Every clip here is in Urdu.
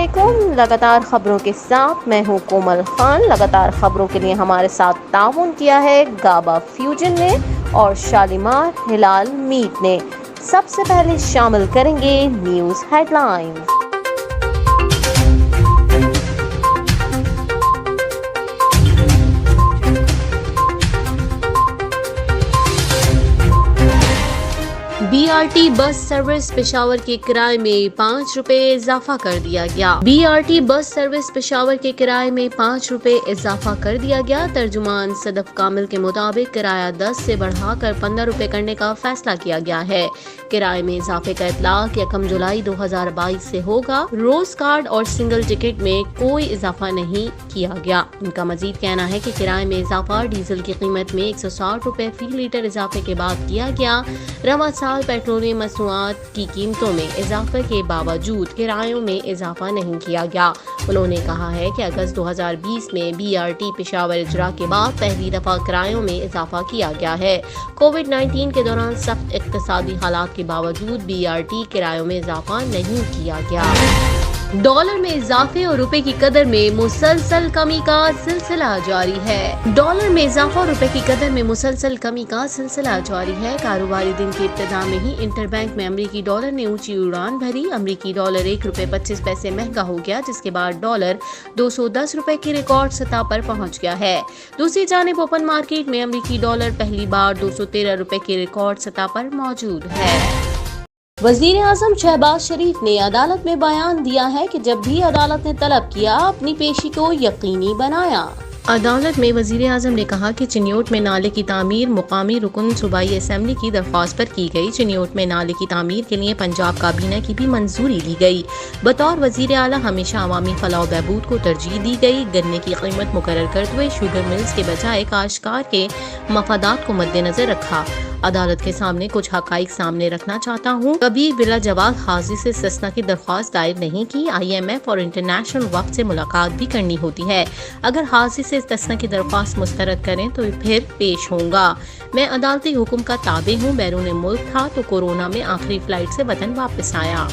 علیکم، لگاتار خبروں کے ساتھ میں ہوں کومل خان۔ لگاتار خبروں کے لیے ہمارے ساتھ تعاون کیا ہے گابا فیوجن نے اور شالیمار ہلال میٹ نے۔ سب سے پہلے شامل کریں گے news headlines. BRT bus service Peshawar کے کرائے میں 5 روپے اضافہ کر دیا گیا۔ BRT بس سروس پشاور کے کرائے میں 5 روپے اضافہ کر دیا گیا۔ ترجمان صدف کامل کے مطابق کرایہ 10 سے بڑھا کر 15 روپے کرنے کا فیصلہ کیا گیا ہے۔ کرائے میں اضافے کا اطلاق 1 جولائی 2022 سے ہوگا۔ روز کارڈ اور سنگل ٹکٹ میں کوئی اضافہ نہیں کیا گیا۔ ان کا مزید کہنا ہے کہ کرائے میں اضافہ ڈیزل کی قیمت میں 160 روپے فی لیٹر اضافے کے بعد کیا گیا۔ رواں سال پیٹرولیم مصنوعات کی قیمتوں میں اضافے کے باوجود کرایوں میں اضافہ نہیں کیا گیا۔ انہوں نے کہا ہے کہ اگست 2020 میں BRT پشاور اجرا کے بعد پہلی دفعہ کرایوں میں اضافہ کیا گیا ہے۔ کووڈ-19 کے دوران سخت اقتصادی حالات کے باوجود BRT کرایوں میں اضافہ نہیں کیا گیا۔ ڈالر میں اضافے اور روپے کی قدر میں مسلسل کمی کا سلسلہ جاری ہے۔ ڈالر میں اضافہ اور روپے کی قدر میں مسلسل کمی کا سلسلہ جاری ہے۔ کاروباری دن کی ابتدا میں ہی انٹر بینک میں امریکی ڈالر نے اونچی اڑان بھری۔ امریکی ڈالر 1 روپے 25 پیسے مہنگا ہو گیا، جس کے بعد ڈالر 210 روپے کی ریکارڈ سطح پر پہنچ گیا ہے۔ دوسری جانب اوپن مارکیٹ میں امریکی ڈالر پہلی بار 213 روپے کی ریکارڈ سطح پر موجود ہے۔ وزیر اعظم شہباز شریف نے عدالت میں بیان دیا ہے کہ جب بھی عدالت نے طلب کیا اپنی پیشی کو یقینی بنایا۔ عدالت میں وزیر اعظم نے کہا کہ چنیوٹ میں نالے کی تعمیر مقامی رکن صوبائی اسمبلی کی درخواست پر کی گئی۔ چنیوٹ میں نالے کی تعمیر کے لیے پنجاب کابینہ کی بھی منظوری لی گئی۔ بطور وزیر اعلیٰ ہمیشہ عوامی فلاح و بہبود کو ترجیح دی گئی۔ گنے کی قیمت مقرر کرتے ہوئے شوگر ملز کے بجائے کاشتکار کے مفادات کو مد نظر رکھا۔ عدالت کے سامنے کچھ حقائق سامنے رکھنا چاہتا ہوں۔ کبھی بلا جواز حاضری سے استثناء کی درخواست دائر نہیں کی۔ IMF اور انٹرنیشنل وقت سے ملاقات بھی کرنی ہوتی ہے۔ اگر حاضری سے استثناء کی درخواست مسترد کریں تو پھر پیش ہوں گا۔ میں عدالتی حکم کا تابع ہوں۔ بیرون ملک تھا تو کورونا میں آخری فلائٹ سے وطن واپس آیا۔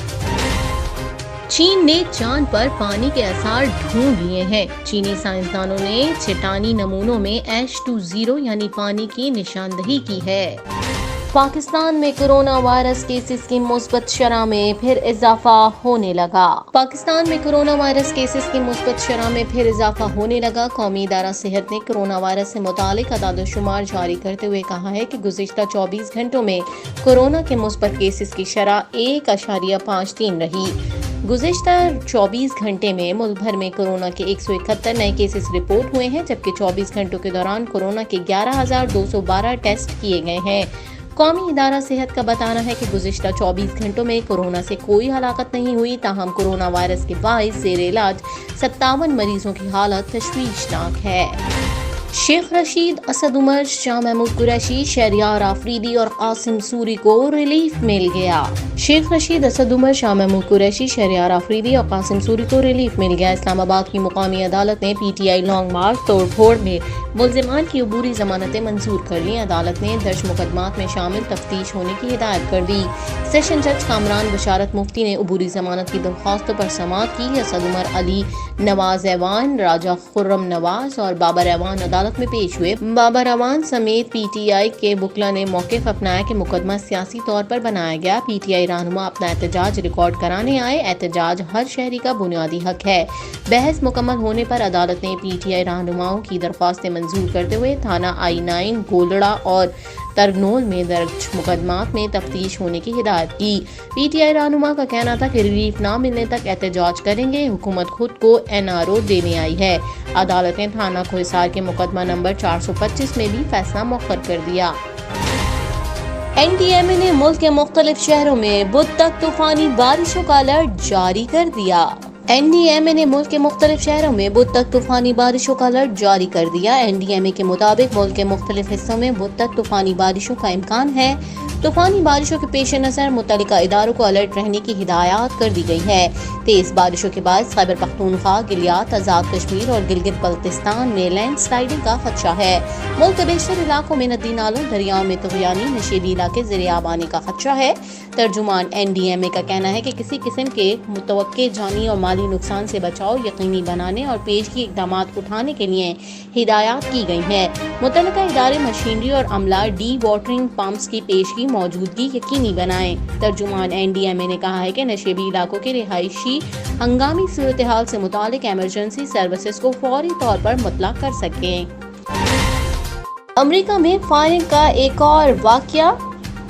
چین نے چاند پر پانی کے آثار ڈھونڈ لیے ہیں۔ چینی سائنسدانوں نے چٹانی نمونوں میں H2O یعنی پانی کی نشاندہی کی ہے۔ پاکستان میں کورونا وائرس کیسز کی مثبت شرح میں پھر اضافہ ہونے لگا۔ پاکستان میں کورونا وائرس کیسز کی مثبت شرح میں پھر اضافہ ہونے لگا۔ قومی ادارہ صحت نے کورونا وائرس سے متعلق اعداد و شمار جاری کرتے ہوئے کہا ہے کہ گزشتہ 24 گھنٹوں میں کورونا کے مثبت کیسز کی شرح 1.53 رہی۔ گزشتہ 24 گھنٹے میں ملک بھر میں کورونا کے 171 نئے کیسز رپورٹ ہوئے ہیں، جبکہ 24 گھنٹوں کے دوران کورونا کے 11,212 ٹیسٹ کیے گئے ہیں۔ قومی ادارہ صحت کا بتانا ہے کہ گزشتہ 24 گھنٹوں میں کورونا سے کوئی ہلاکت نہیں ہوئی، تاہم کورونا وائرس کے باعث زیر علاج 57 مریضوں کی حالت تشویشناک ہے۔ شیخ رشید، اسد عمر، شاہ محمود قریشی، شہریار آفریدی اور قاسم سوری کو ریلیف مل گیا۔ شیخ رشید، اسد عمر، شاہ محمود قریشی، شہریار آفریدی اور قاسم سوری کو ریلیف مل گیا۔ اسلام آباد کی مقامی عدالت نے PTI لانگ مارچ توڑ پھوڑ میں ملزمان کی عبوری ضمانتیں منظور کر لیں۔ عدالت نے درج مقدمات میں شامل تفتیش ہونے کی ہدایت کر دی۔ سیشن جج کامران بشارت مفتی نے عبوری ضمانت کی درخواستوں پر سماعت کی۔ اسد عمر، علی نواز ایوان، راجہ خرم نواز اور بابر ایوان عدالت میں پیش ہوئے۔ بابر ایوان سمیت PTI کے وکلا نے موقف اپنایا کہ مقدمہ سیاسی طور پر بنایا گیا۔ PTI رہنما اپنا احتجاج ریکارڈ کرانے آئے۔ احتجاج ہر شہری کا بنیادی حق ہے۔ بحث مکمل ہونے پر عدالت نے PTI رہنماؤں کی درخواستیں منظور کرتے ہوئے تھانہ I9 گولڑا اور ترنول میں درج مقدمات میں تفتیش ہونے کی ہدایت کی۔ PTI رہنما کا کہنا تھا کہ ریلیف نہ ملنے تک احتجاج کریں گے۔ حکومت خود کو NRO دینے آئی ہے۔ عدالت نے تھانہ کوہسار کے مقدمہ نمبر 425 میں بھی فیصلہ مؤخر کر دیا۔ NDMA نے ملک کے مختلف شہروں میں بدھ تک طوفانی بارشوں کا الرٹ جاری کر دیا۔ NDMA نے ملک کے مختلف شہروں میں بدھ تک طوفانی بارشوں کا الرٹ جاری کر دیا۔ NDMA کے مطابق ملک کے مختلف حصوں میں بدھ تک طوفانی بارشوں کا امکان ہے۔ طوفانی بارشوں کے پیش نظر متعلقہ اداروں کو الرٹ رہنے کی ہدایات کر دی گئی ہے۔ تیز بارشوں کے باعث خیبر پختونخوا، گلیات، آزاد کشمیر اور گلگت بلتستان میں لینڈ سلائیڈنگ کا خدشہ ہے۔ ملک کے بیشتر علاقوں میں ندی نالوں، دریاؤں میں طغیانی، نشیبی علاقے زیر آب آنے کا خدشہ ہے۔ ترجمان NDMA کا کہنا ہے کہ کسی قسم کے متوقع جانی اور مالی مالی نقصان سے بچاؤ یقینی بنانے اور پیشگی اقدامات اٹھانے کے لیے ہدایات کی گئی ہیں۔ متعلقہ ادارے مشینری اور عملہ ڈی واٹرنگ پمپس کی پیشگی موجودگی یقینی بنائیں۔ ترجمان NDMA نے کہا ہے کہ نشیبی علاقوں کے رہائشی ہنگامی صورتحال سے متعلق ایمرجنسی سروسز کو فوری طور پر مطلع کر سکیں۔ امریکہ میں فائرنگ کا ایک اور واقعہ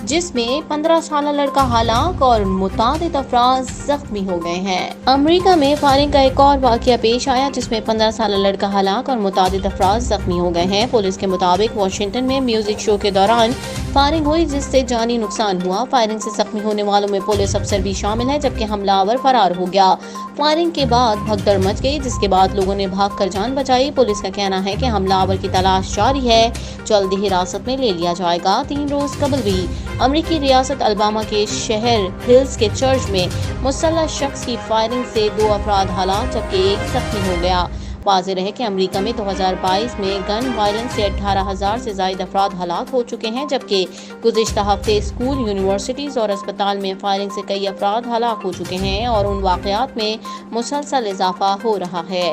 جس میں 15 سالہ لڑکا ہلاک اور متعدد افراد زخمی ہو گئے ہیں۔ امریکہ میں فائرنگ کا ایک اور واقعہ پیش آیا جس میں 15 سالہ لڑکا ہلاک اور متعدد افراد زخمی ہو گئے ہیں۔ پولیس کے مطابق واشنگٹن میں میوزک شو کے دوران فائرنگ ہوئی جس سے جانی نقصان ہوا۔ فائرنگ سے زخمی ہونے والوں میں پولیس افسر بھی شامل ہے جبکہ حملہ آور فرار ہو گیا۔ فائرنگ کے بعد بھگدڑ مچ گئی جس کے بعد لوگوں نے بھاگ کر جان بچائی۔ پولیس کا کہنا ہے کہ حملہ آور کی تلاش جاری ہے، جلد ہی حراست میں لے لیا جائے گا۔ 3 روز قبل بھی امریکی ریاست الاباما کے شہر ہلز کے چرچ میں مسلح شخص کی فائرنگ سے 2 افراد ہلاک جبکہ 1 زخمی ہو گیا۔ واضح رہے کہ امریکہ میں 2022 میں گن وائلنس سے 18,000 سے زائد افراد ہلاک ہو چکے ہیں جبکہ گزشتہ ہفتے اسکول، یونیورسٹیز اور اسپتال میں فائرنگ سے کئی افراد ہلاک ہو چکے ہیں اور ان واقعات میں مسلسل اضافہ ہو رہا ہے۔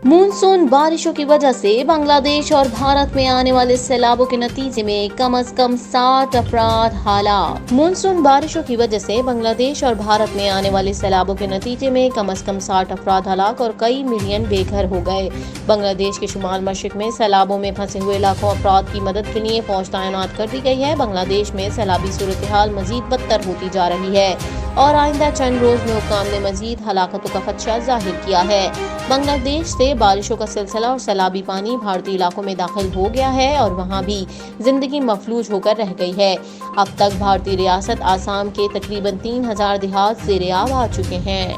مونسون بارشوں کی وجہ سے بنگلہ دیش اور بھارت میں آنے والے سیلابوں کے نتیجے میں کم از کم 60 افراد ہلاک۔ مونسون بارشوں کی وجہ سے بنگلہ دیش اور بھارت میں آنے والے سیلابوں کے نتیجے میں کم از کم 60 افراد ہلاک اور کئی ملین بے گھر ہو گئے۔ بنگلہ دیش کے شمال مشرق میں سیلابوں میں پھنسے ہوئے لاکھوں افراد کی مدد کے لیے فوج تعینات کر دی گئی ہے۔ بنگلہ دیش میں سیلابی صورتحال مزید بدتر ہوتی جا رہی ہے اور آئندہ چند روز میں حکام نے مزید ہلاکتوں کا خدشہ ظاہر کیا ہے۔ بنگلہ دیش سے بارشوں کا سلسلہ اور سیلابی پانی بھارتی علاقوں میں داخل ہو گیا ہے اور وہاں بھی زندگی مفلوج ہو کر رہ گئی ہے۔ اب تک بھارتی ریاست آسام کے تقریباً 3,000 دیہات زیر آب آ چکے ہیں۔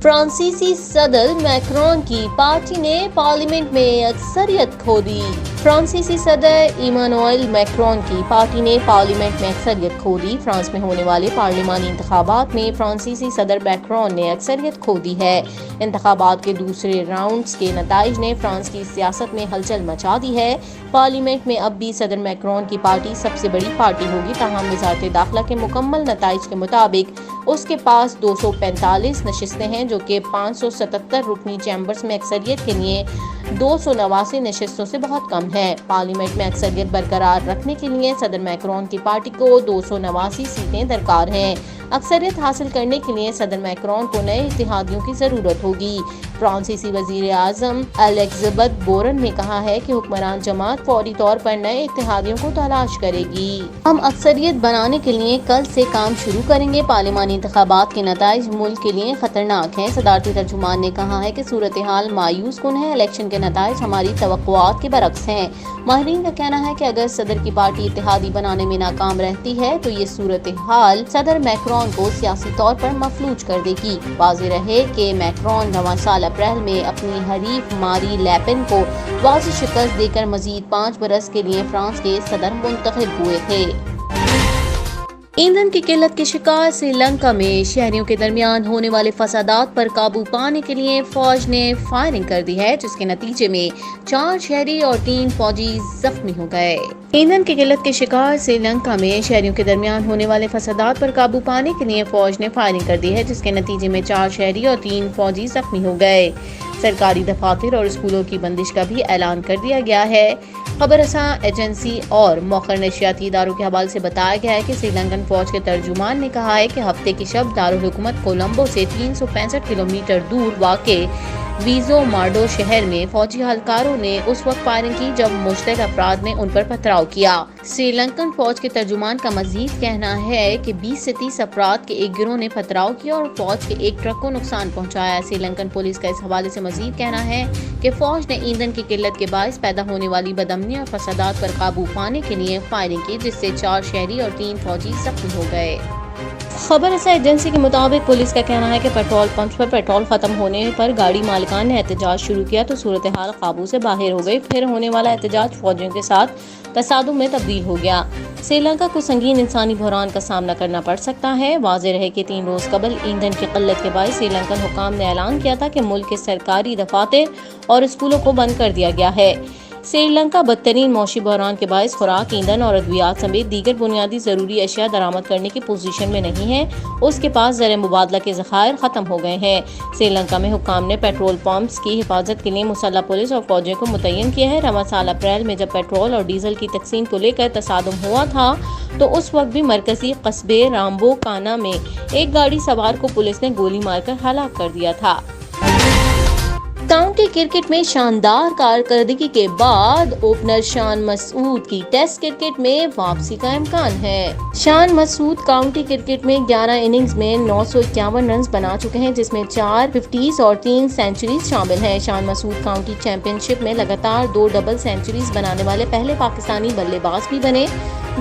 فرانسیسی صدر میکرون کی پارٹی نے پارلیمنٹ میں اکثریت کھو دی۔ فرانسیسی صدر ایمانوئل میکرون کی پارٹی نے پارلیمنٹ میں اکثریت کھو دی۔ فرانس میں ہونے والے پارلیمانی انتخابات میں فرانسیسی صدر میکرون نے اکثریت کھو دی ہے۔ انتخابات کے دوسرے راؤنڈز کے نتائج نے فرانس کی سیاست میں ہلچل مچا دی ہے۔ پارلیمنٹ میں اب بھی صدر میکرون کی پارٹی سب سے بڑی پارٹی ہوگی، تاہم وزارت داخلہ کے مکمل نتائج کے مطابق اس کے پاس 245 نشستیں ہیں جو کہ 577 رکنی چیمبرز میں اکثریت کے لیے 289 نشستوں سے بہت کم ہے۔ پارلیمنٹ میں اکثریت برقرار رکھنے کے لیے صدر میکرون کی پارٹی کو 289 سیٹیں درکار ہیں۔ اکثریت حاصل کرنے کے لیے صدر میکرون کو نئے اتحادیوں کی ضرورت ہوگی۔ فرانسیسی وزیر اعظم الیزابتھ بورن نے کہا ہے کہ حکمران جماعت فوری طور پر نئے اتحادیوں کو تلاش کرے گی۔ ہم اکثریت بنانے کے لیے کل سے کام شروع کریں گے۔ پارلیمانی انتخابات کے نتائج ملک کے لیے خطرناک ہیں۔ صدارتی ترجمان نے کہا ہے کہ صورتحال مایوس کن ہے۔ الیکشن کے نتائج ہماری توقعات کے برعکس ہیں۔ ماہرین کا کہنا ہے کہ اگر صدر کی پارٹی اتحادی بنانے میں ناکام رہتی ہے تو یہ صورتحال صدر میکرون کو سیاسی طور پر مفلوج کر دے گی۔ واضح رہے کہ میکرون رواں سال اپریل میں اپنی حریف ماری لیپن کو واضح شکست دے کر مزید 5 برس کے لیے فرانس کے صدر منتخب ہوئے تھے۔ ایندھن کی قلت کے شکار سری لنکا میں شہریوں کے درمیان ہونے والے فسادات پر قابو پانے کے لیے فوج نے فائرنگ کر دی ہے جس کے نتیجے میں 4 شہری اور 3 فوجی زخمی ہو گئے۔ ایندھن کی قلت کے شکار سری لنکا میں شہریوں کے درمیان ہونے والے فسادات پر قابو پانے کے لیے فوج نے فائرنگ کر دی ہے جس کے نتیجے میں 4 شہری اور 3 فوجی زخمی ہو گئے۔ سرکاری دفاتر اور اسکولوں کی بندش کا بھی اعلان کر دیا گیا ہے۔ خبر رساں ایجنسی اور موخر نشریاتی اداروں کے حوالے سے بتایا گیا ہے کہ سری لنکن فوج کے ترجمان نے کہا ہے کہ ہفتے کی شب دارالحکومت کولمبو سے 365 کلومیٹر دور واقع ویزو مارڈو شہر میں فوجی اہلکاروں نے اس وقت فائرنگ کی جب مشترک افراد نے ان پر پتھراؤ کیا۔ سری لنکن فوج کے ترجمان کا مزید کہنا ہے کہ 20 سے 30 افراد کے ایک گروہ نے پتھراؤ کیا اور فوج کے ایک ٹرک کو نقصان پہنچایا۔ سری لنکن پولیس کا اس حوالے سے مزید کہنا ہے کہ فوج نے ایندھن کی قلت کے باعث پیدا ہونے والی بدامنی اور فسادات پر قابو پانے کے لیے فائرنگ کی جس سے 4 شہری اور 3 فوجی زخمی ہو گئے۔ خبر رساں ایجنسی کے مطابق پولیس کا کہنا ہے کہ پیٹرول پمپس پر پیٹرول ختم ہونے پر گاڑی مالکان نے احتجاج شروع کیا تو صورتحال قابو سے باہر ہو گئی۔ پھر ہونے والا احتجاج فوجیوں کے ساتھ تصادم میں تبدیل ہو گیا۔ سری لنکا کو سنگین انسانی بحران کا سامنا کرنا پڑ سکتا ہے۔ واضح رہے کہ 3 روز قبل ایندھن کی قلت کے باعث سری لنکن حکام نے اعلان کیا تھا کہ ملک کے سرکاری دفاتر اور اسکولوں کو بند کر دیا گیا ہے۔ سری لنکا بدترین معاشی بحران کے باعث خوراک، ایندھن اور ادویات سمیت دیگر بنیادی ضروری اشیاء درآمد کرنے کی پوزیشن میں نہیں ہے۔ اس کے پاس زر مبادلہ کے ذخائر ختم ہو گئے ہیں۔ سری لنکا میں حکام نے پیٹرول پمپس کی حفاظت کے لیے مسلح پولیس اور فوجیوں کو متعین کیا ہے۔ رواں سال اپریل میں جب پیٹرول اور ڈیزل کی تقسیم کو لے کر تصادم ہوا تھا تو اس وقت بھی مرکزی قصبے رامبو کانا میں ایک گاڑی سوار کو پولیس نے گولی مار کر ہلاک کر دیا تھا۔ کاؤنٹی کرکٹ میں شاندار کارکردگی کے بعد اوپنر شان مسعود کی ٹیسٹ کرکٹ میں واپسی کا امکان ہے۔ شان مسعود کاؤنٹی کرکٹ میں 11 اننگز میں 951 رنز بنا چکے ہیں، جس میں 4 50s اور 3 سینچریز شامل ہیں۔ شان مسعود کاؤنٹی چیمپئن شپ میں لگاتار 2 ڈبل سینچریز بنانے والے پہلے پاکستانی بلے باز بھی بنے۔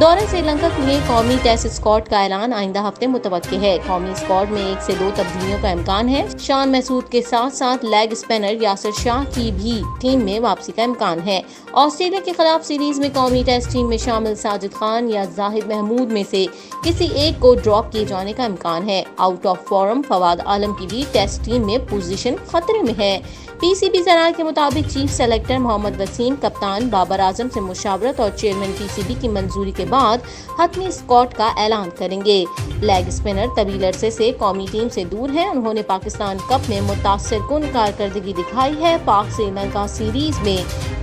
دورہ سری لنکا کے لیے قومی ٹیسٹ اسکواڈ کا اعلان آئندہ ہفتے متوقع ہے۔ قومی اسکواڈ میں 1 سے 2 تبدیلیوں کا امکان ہے۔ شان مسعود کے ساتھ ساتھ لیگ اسپنر یاسر شاہ کی بھی ٹیم میں واپسی کا امکان ہے۔ آسٹریلیا کے خلاف سیریز میں قومی ٹیسٹ ٹیم میں شامل ساجد خان یا زاہد محمود میں سے کسی ایک کو ڈراپ کیے جانے کا امکان ہے۔ Out of form Fawad Alam کی بھی ٹیسٹ ٹیم میں پوزیشن خطرے میں ہے۔ پی سی بی ذرائع کے مطابق چیف سلیکٹر محمد وسیم کپتان بابر اعظم سے مشاورت اور چیئرمین پی سی بی کی منظوری کے بعد حتمی اسکواڈ کا اعلان کریں گے۔ لیگ اسپنر طویل عرصے سے قومی ٹیم سے دور ہیں۔ انہوں نے پاکستان کپ میں متاثر کن کارکردگی دکھائی ہے۔ پاک سری لنکا سیریز میں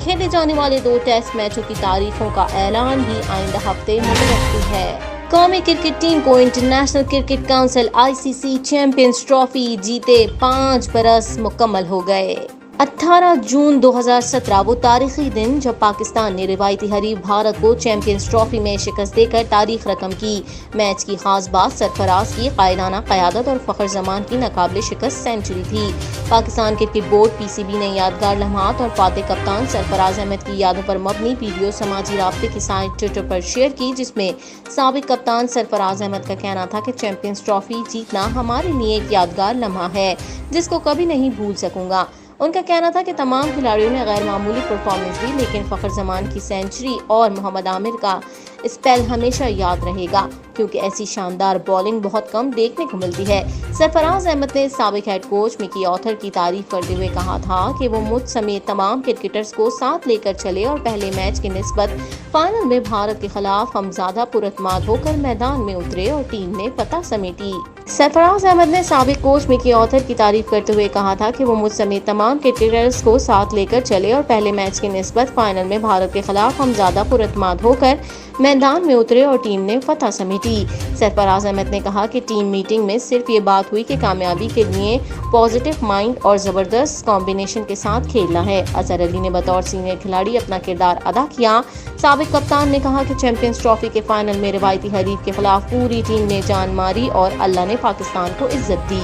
کھیلے جانے والے 2 ٹیسٹ میچوں کی تاریخوں کا اعلان بھی آئندہ ہفتے متوقع ہے۔ قومی کرکٹ ٹیم کو international cricket council ICC champions trophy جیتے 5 برس مکمل ہو گئے۔ 18 جون 2017 وہ تاریخی دن جب پاکستان نے روایتی حریف بھارت کو چیمپئنز ٹرافی میں شکست دے کر تاریخ رقم کی۔ میچ کی خاص بات سرفراز کی قائدانہ قیادت اور فخر زمان کی ناقابل شکست سینچری تھی۔ پاکستان کرکٹ بورڈ PCB نے یادگار لمحات اور فاتح کپتان سرفراز احمد کی یادوں پر مبنی ویڈیو سماجی رابطے کی سائٹ ٹویٹر پر شیئر کی، جس میں سابق کپتان سرفراز احمد کا کہنا تھا کہ چیمپئنز ٹرافی جیتنا ہمارے لیے ایک یادگار لمحہ ہے جس کو کبھی نہیں بھول سکوں گا۔ ان کا کہنا تھا کہ تمام کھلاڑیوں نے غیر معمولی پرفارمنس دی، لیکن فخر زمان کی سینچری اور محمد عامر کا اسپیل ہمیشہ یاد رہے گا، کیونکہ ایسی شاندار بولنگ بہت کم دیکھنے کو ملتی ہے۔ سرفراز احمد نے سابق ہیڈ کوچ مکی آتھر کی تعریف کرتے ہوئے کہا تھا کہ وہ مجھ سمیت تمام کرکٹرز کو ساتھ لے کر چلے اور پہلے میچ کی نسبت فائنل میں بھارت کے خلاف ہم زیادہ پراعتماد ہو کر میدان میں اترے اور ٹیم نے فتح سمیٹی۔ سرفراز احمد نے سابق کوچ مکی آتھر کی تعریف کرتے ہوئے کہا تھا کہ وہ مجھ سمیت تمام کرکٹرز کو ساتھ لے کر چلے اور پہلے میچ کی نسبت فائنل میں بھارت کے خلاف ہم زیادہ پراعتماد ہو کر میدان میں اترے اور ٹیم نے فتح سمیٹی۔ سرفراز احمد نے کہا کہ ٹیم میٹنگ میں صرف یہ بات ہوئی کہ کامیابی کے لیے پازیٹیو مائنڈ اور زبردست کمبینیشن کے ساتھ کھیلنا ہے۔ اظہر علی نے بطور سینئر کھلاڑی اپنا کردار ادا کیا۔ سابق کپتان نے کہا کہ چیمپئنز ٹرافی کے فائنل میں روایتی حریف کے خلاف پوری ٹیم نے جان ماری اور اللہ نے پاکستان کو عزت دی۔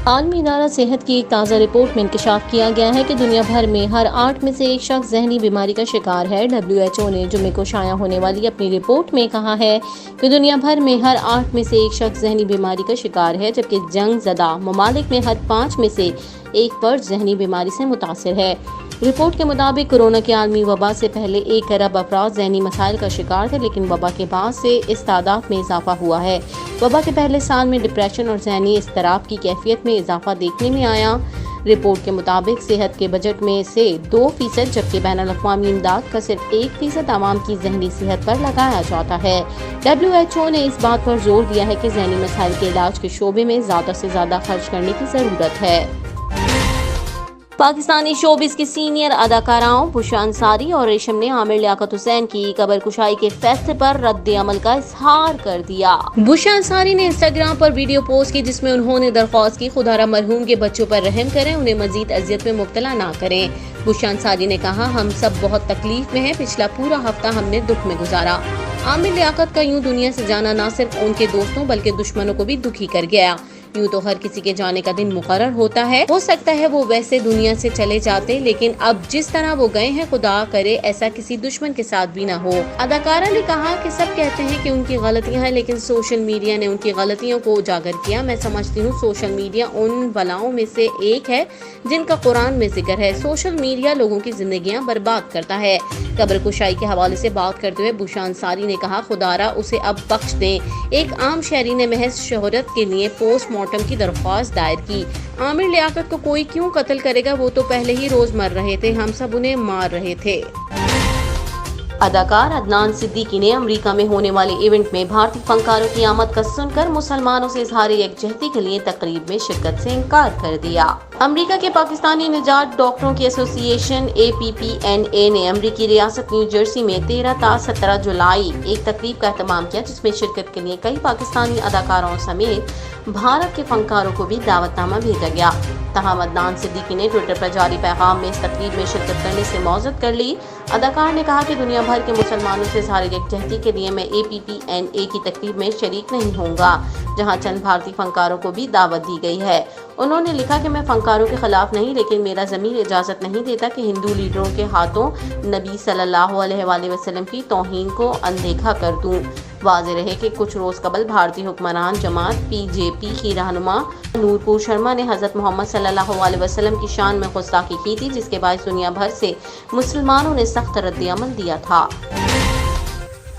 عالمی ادارہ صحت کی ایک تازہ رپورٹ میں انکشاف کیا گیا ہے کہ دنیا بھر میں ہر 8 میں سے ایک شخص ذہنی بیماری کا شکار ہے۔ WHO نے جمعے کو شائع ہونے والی اپنی رپورٹ میں کہا ہے کہ دنیا بھر میں ہر 8 میں سے ایک شخص ذہنی بیماری کا شکار ہے، جبکہ جنگ زدہ ممالک میں ہر 5 میں سے ایک فرد ذہنی بیماری سے متاثر ہے۔ رپورٹ کے مطابق کورونا کی عالمی وبا سے پہلے 1 ارب افراد ذہنی مسائل کا شکار تھے، لیکن وبا کے بعد سے اس تعداد میں اضافہ ہوا ہے۔ وبا کے پہلے سال میں ڈپریشن اور ذہنی اضطراب کی کیفیت میں اضافہ دیکھنے میں آیا۔ رپورٹ کے مطابق صحت کے بجٹ میں سے 2%، جبکہ بین الاقوامی امداد کا صرف 1% عوام کی ذہنی صحت پر لگایا جاتا ہے۔ WHO نے اس بات پر زور دیا ہے کہ ذہنی مسائل کے علاج کے شعبے میں زیادہ سے زیادہ خرچ کرنے کی ضرورت ہے۔ پاکستانی شوبز کی سینئر اداکاراؤں بشرا انصاری اور ریشم نے عامر لیاقت حسین کی قبر کشائی کے فیصلے پر رد عمل کا اظہار کر دیا۔ بشرا انصاری نے انسٹاگرام پر ویڈیو پوسٹ کی، جس میں انہوں نے درخواست کی خدا را مرحوم کے بچوں پر رحم کریں، انہیں مزید اذیت میں مبتلا نہ کریں۔ بشرا انصاری نے کہا، ہم سب بہت تکلیف میں ہیں، پچھلا پورا ہفتہ ہم نے دکھ میں گزارا۔ عامر لیاقت کا یوں دنیا سے جانا نہ صرف ان کے دوستوں بلکہ دشمنوں کو بھی دکھی کر گیا۔ یوں تو ہر کسی کے جانے کا دن مقرر ہوتا ہے، ہو سکتا ہے وہ ویسے دنیا سے چلے جاتے، لیکن اب جس طرح وہ گئے ہیں خدا کرے ایسا کسی دشمن کے ساتھ بھی نہ ہو۔ اداکارہ نے کہا کہ سب کہتے ہیں کہ ان کی غلطیاں ہیں، لیکن سوشل میڈیا نے ان کی غلطیوں کو اجاگر کیا۔ میں سمجھتی ہوں سوشل میڈیا ان بلاؤں میں سے ایک ہے جن کا قرآن میں ذکر ہے۔ سوشل میڈیا لوگوں کی زندگیاں برباد کرتا ہے۔ قبر کشائی کے حوالے سے بات کرتے ہوئے بشرا انصاری نے کہا، خدا را اسے اب بخش دیں۔ ایک عام شہری نے محض شہرت کے لیے پوسٹ مارٹم مارٹم کی درخواست دائر کی۔ عامر لیاقت کو کوئی کیوں قتل کرے گا، وہ تو پہلے ہی روز مر رہے تھے، ہم سب انہیں مار رہے تھے۔ اداکار عدنان صدیقی نے امریکہ میں ہونے والے ایونٹ میں بھارتی فنکاروں کی آمد کا سن کر مسلمانوں سے اظہار یکجہتی کے لیے تقریب میں شرکت سے انکار کر دیا۔ امریکہ کے پاکستانی نژاد ڈاکٹروں کی ایسوسی ایشن APPNA نے امریکی ریاست نیو جرسی میں 13 تا 17 جولائی ایک تقریب کا اہتمام کیا، جس میں شرکت کے لیے کئی پاکستانی اداکاروں سمیت بھارت کے فنکاروں کو بھی دعوت نامہ بھیجا گیا۔ تاہم عدنان صدیقی نے ٹویٹر پر جاری پیغام میں اس تقریب میں شرکت کرنے سے معذرت کر لی۔ اداکار نے کہا کہ دنیا بھر کے مسلمانوں سے اظہار یکجہتی کے لیے میں APPNA کی تقریب میں شریک نہیں ہوں گا، جہاں چند بھارتی فنکاروں کو بھی دعوت دی گئی ہے۔ انہوں نے لکھا کہ میں فنکاروں کے خلاف نہیں، لیکن میرا ضمیر اجازت نہیں دیتا کہ ہندو لیڈروں کے ہاتھوں نبی صلی اللہ علیہ وآلہ وسلم کی توہین کو اندیکھا کر دوں۔ واضح رہے کہ کچھ روز قبل بھارتی حکمران جماعت PJP کی رہنما نورپور شرما نے حضرت محمد صلی اللہ علیہ وسلم کی شان میں گستاخی کی تھی، جس کے باعث دنیا بھر سے مسلمانوں نے سخت رد عمل دیا تھا۔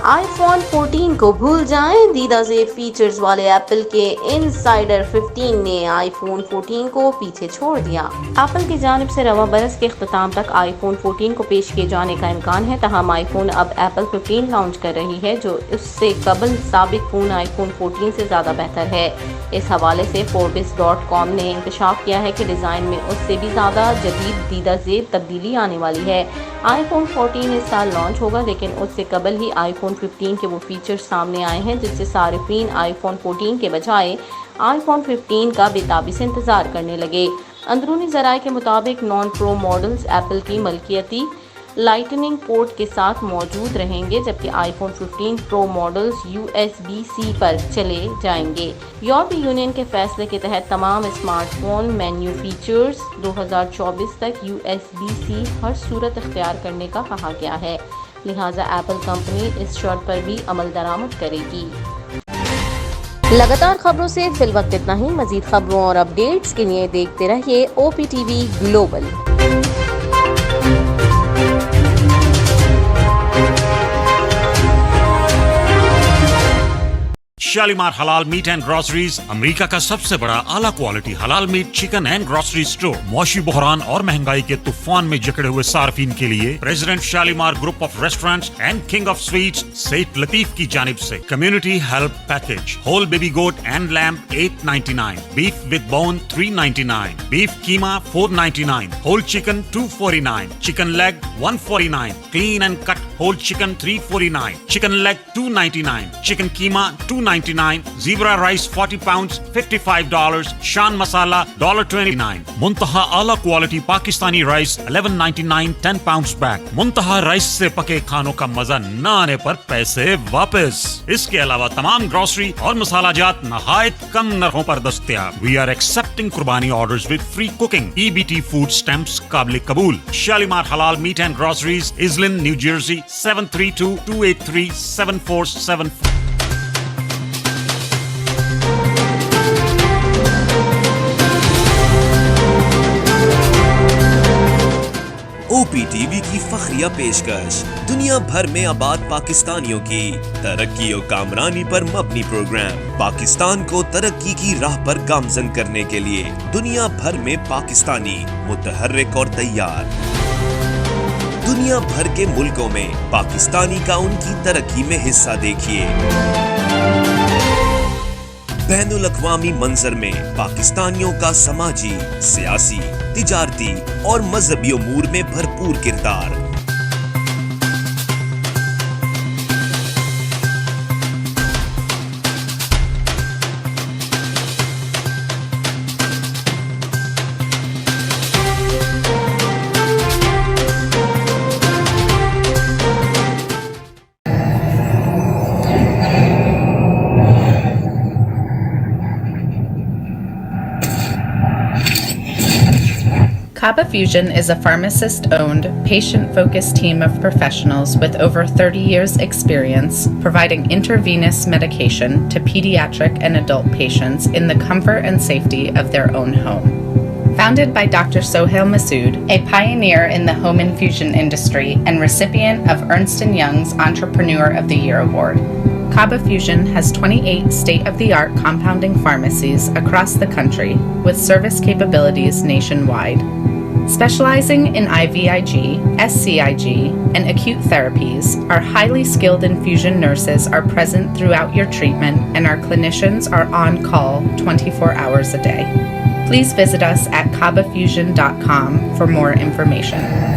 iPhone 14 کو بھول جائیں، دیدہ زیب فیچرز والے ایپل کے انسائیڈر 15 نے iPhone 14 کو پیچھے چھوڑ دیا۔ ایپل کی جانب سے رواں برس کے اختتام تک iPhone 14 کو پیش کیے جانے کا امکان ہے، تاہم iPhone اب ایپل 15 لانچ کر رہی ہے، جو اس سے قبل سابق فون iPhone 14 سے زیادہ بہتر ہے۔ اس حوالے سے Forbes.com نے انکشاف کیا ہے کہ ڈیزائن میں اس سے بھی زیادہ جدید دیدہ زیب تبدیلی آنے والی ہے۔ iPhone 14 اس سال لانچ ہوگا، لیکن اس سے قبل ہی iPhone 15 کے وہ فیچرز سامنے آئے ہیں جس سے صارفین iPhone 14 کے بجائے iPhone 15 کا بے تابی سے انتظار کرنے لگے۔ اندرونی ذرائع کے مطابق نان پرو ماڈلز ایپل کی ملکیتی لائٹننگ پورٹ کے ساتھ موجود رہیں گے، جبکہ iPhone 15 پرو ماڈلز USB-C پر چلے جائیں گے۔ یورپی یونین کے فیصلے کے تحت تمام اسمارٹ فون مینوفیکچررز 2024 تک USB-C ہر صورت اختیار کرنے کا کہا گیا ہے، لہٰذا ایپل کمپنی اس شرط پر بھی عمل درآمد کرے گی۔ لگاتار خبروں سے فی الوقت اتنا ہی۔ مزید خبروں اور اپڈیٹس کے لیے دیکھتے رہیے OPTV global. Shalimar halal meat and groceries امریکہ کا سب سے بڑا اعلیٰ کوالٹی حلال meat chicken and grocery store. معاشی بحران اور مہنگائی کے طوفان میں جکڑے ہوئے صارفین کے لیے president Shalimar group of restaurants and king of sweets سیٹ لطیف کی جانب سے community help package, whole baby goat and lamb $8.99، beef with bone $3.99، beef keema $4.99، whole chicken $2.49، chicken leg $1.49، clean and cut whole chicken $3.49، chicken leg $2.99، chicken keema $2.99، zebra rice 40 pounds $55، Shan masala $1.29، Muntaha اعلیٰ quality Pakistani rice $11.99 10 pounds bag. منتہا رائس سے پکے کھانوں کا مزہ نہ آنے پر پیسے واپس۔ اس کے علاوہ تمام گروسری اور مسالہ جات نہایت کم نرخوں پر دستیاب۔ We are accepting qurbani orders with free cooking. EBT food stamps قابل قبول۔ Shalimar halal meat and groceries, Iselin, New Jersey 732-283-7474۔ OPTV کی فخریہ پیشکش، دنیا بھر میں آباد پاکستانیوں کی ترقی و کامرانی پر مبنی پروگرام۔ پاکستان کو ترقی کی راہ پر گامزن کرنے کے لیے دنیا بھر میں پاکستانی متحرک اور تیار۔ دنیا بھر کے ملکوں میں پاکستانی کا ان کی ترقی میں حصہ دیکھیے۔ بین الاقوامی منظر میں پاکستانیوں کا سماجی، سیاسی، تجارتی اور مذہبی امور میں بھرپور کردار۔ Kaba Fusion is a pharmacist-owned, patient-focused team of professionals with over 30 years' experience providing intravenous medication to pediatric and adult patients in the comfort and safety of their own home. Founded by Dr. Sohail Masood, a pioneer in the home infusion industry and recipient of Ernst & Young's Entrepreneur of the Year Award. Kaba Fusion has 28 state-of-the-art compounding pharmacies across the country with service capabilities nationwide. Specializing in IVIG, SCIG, and acute therapies, our highly skilled infusion nurses are present throughout your treatment and our clinicians are on call 24 hours a day. Please visit us at kabafusion.com for more information.